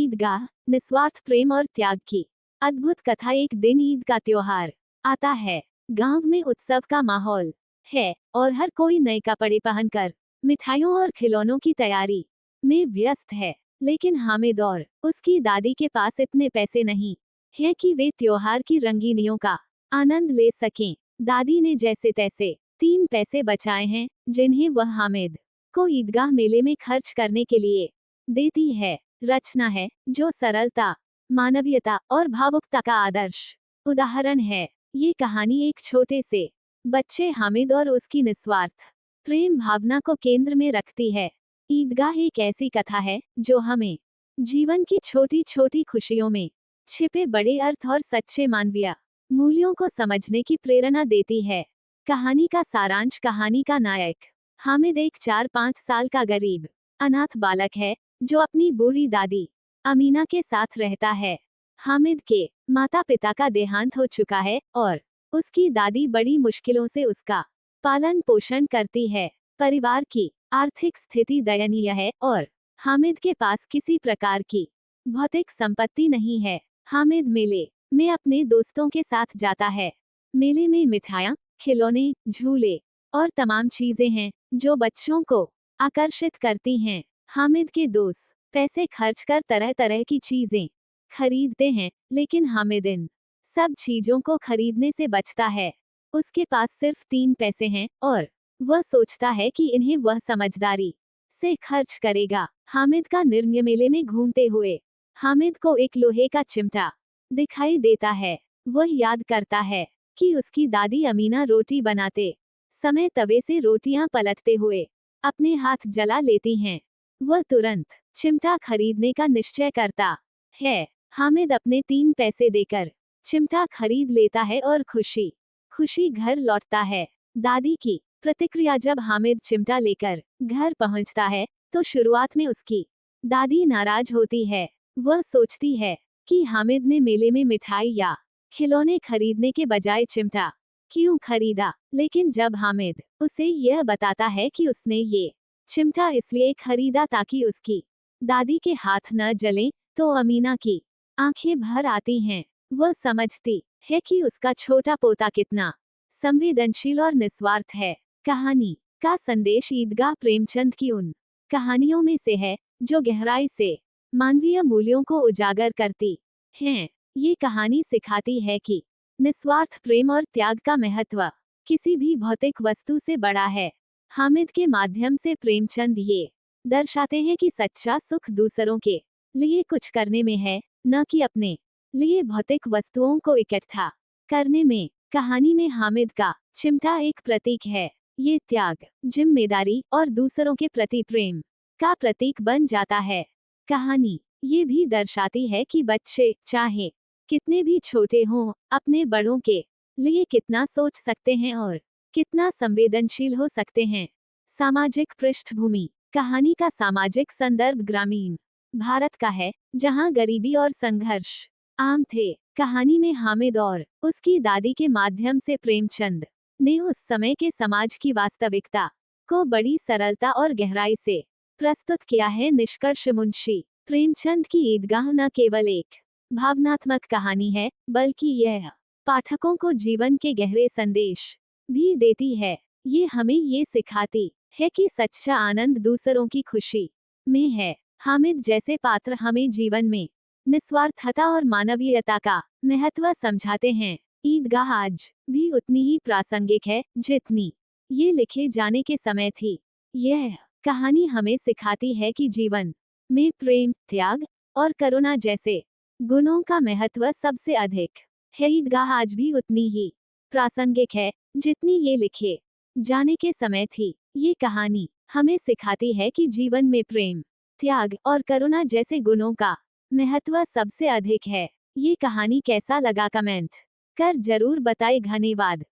ईदगाह, निस्वार्थ प्रेम और त्याग की अद्भुत कथा। एक दिन ईद का त्योहार आता है। गांव में उत्सव का माहौल है और हर कोई नए कपड़े पहनकर मिठाइयों और खिलौनों की तैयारी में व्यस्त है। लेकिन हामिद और उसकी दादी के पास इतने पैसे नहीं हैं कि वे त्योहार की रंगीनियों का आनंद ले सकें। दादी ने जैसे तैसे 3 पैसे बचाए हैं, जिन्हें वह हामिद को ईदगाह मेले में खर्च करने के लिए देती है। रचना है जो सरलता, मानवीयता और भावुकता का आदर्श उदाहरण है। ये कहानी एक छोटे से बच्चे हामिद और उसकी निस्वार्थ प्रेम भावना को केंद्र में रखती है। ईदगाह एक ऐसी कथा है जो हमें जीवन की छोटी छोटी खुशियों में छिपे बड़े अर्थ और सच्चे मानवीय मूल्यों को समझने की प्रेरणा देती है। कहानी का सारांश। कहानी का नायक हामिद एक 4-5 साल का गरीब अनाथ बालक है जो अपनी बूढ़ी दादी अमीना के साथ रहता है। हामिद के माता पिता का देहांत हो चुका है और उसकी दादी बड़ी मुश्किलों से उसका पालन पोषण करती है। परिवार की आर्थिक स्थिति दयनीय है और हामिद के पास किसी प्रकार की भौतिक संपत्ति नहीं है। हामिद मेले में अपने दोस्तों के साथ जाता है। मेले में मिठाइयाँ, खिलौने, झूले और तमाम चीजें हैं जो बच्चों को आकर्षित करती हैं। हामिद के दोस्त पैसे खर्च कर तरह तरह की चीजें खरीदते हैं, लेकिन हामिद इन सब चीजों को खरीदने से बचता है। उसके पास सिर्फ 3 पैसे हैं और वह सोचता है कि इन्हें वह समझदारी से खर्च करेगा। हामिद का निर्णय। मेले में घूमते हुए हामिद को एक लोहे का चिमटा दिखाई देता है। वह याद करता है कि उसकी दादी अमीना रोटी बनाते समय तवे से रोटियां पलटते हुए अपने हाथ जला लेती हैं। वह तुरंत चिमटा खरीदने का निश्चय करता है। हामिद अपने 3 पैसे देकर चिमटा खरीद लेता है और खुशी खुशी घर लौटता है। दादी की प्रतिक्रिया। जब हामिद चिमटा लेकर घर पहुंचता है तो शुरुआत में उसकी दादी नाराज होती है। वह सोचती है कि हामिद ने मेले में मिठाई या खिलौने खरीदने के बजाय चिमटा क्यों खरीदा। लेकिन जब हामिद उसे यह बताता है कि उसने ये चिमटा इसलिए खरीदा ताकि उसकी दादी के हाथ न जलें, तो अमीना की आंखें भर आती हैं। वह समझती है कि उसका छोटा पोता कितना संवेदनशील और निस्वार्थ है। कहानी का संदेश। ईदगाह प्रेमचंद की उन कहानियों में से है जो गहराई से मानवीय मूल्यों को उजागर करती हैं। ये कहानी सिखाती है कि निस्वार्थ प्रेम और त्याग का महत्व किसी भी भौतिक वस्तु से बड़ा है। हामिद के माध्यम से प्रेमचंद ये दर्शाते हैं कि सच्चा सुख दूसरों के लिए कुछ करने में है, न कि अपने लिए भौतिक वस्तुओं को इकट्ठा करने में। कहानी में हामिद का चिमटा एक प्रतीक है। ये त्याग, जिम्मेदारी और दूसरों के प्रति प्रेम का प्रतीक बन जाता है। कहानी ये भी दर्शाती है कि बच्चे चाहे कितने भी छोटे हों, अपने बड़ों के लिए कितना सोच सकते हैं और कितना संवेदनशील हो सकते हैं। सामाजिक पृष्ठभूमि। कहानी का सामाजिक संदर्भ ग्रामीण भारत का है, जहां गरीबी और संघर्ष आम थे। कहानी में हामिद और उसकी दादी के माध्यम से प्रेमचंद ने उस समय के समाज की वास्तविकता को बड़ी सरलता और गहराई से प्रस्तुत किया है। निष्कर्ष। मुंशी प्रेमचंद की ईदगाह न केवल एक भावनात्मक कहानी है, बल्कि यह पाठकों को जीवन के गहरे संदेश भी देती है। ये हमें ये सिखाती है कि सच्चा आनंद दूसरों की खुशी में है। हामिद जैसे पात्र हमें जीवन में निस्वार्थता और मानवीयता का महत्व समझाते हैं। ईदगाह आज भी उतनी ही प्रासंगिक है जितनी ये लिखे जाने के समय थी। यह कहानी हमें सिखाती है कि जीवन में प्रेम, त्याग और करुणा जैसे गुणों का महत्व सबसे अधिक है। ईदगाह आज भी उतनी ही प्रासंगिक है जितनी ये लिखे जाने के समय थी। ये कहानी हमें सिखाती है कि जीवन में प्रेम, त्याग और करुणा जैसे गुणों का महत्व सबसे अधिक है। ये कहानी कैसा लगा कमेंट कर जरूर बताएं। धन्यवाद।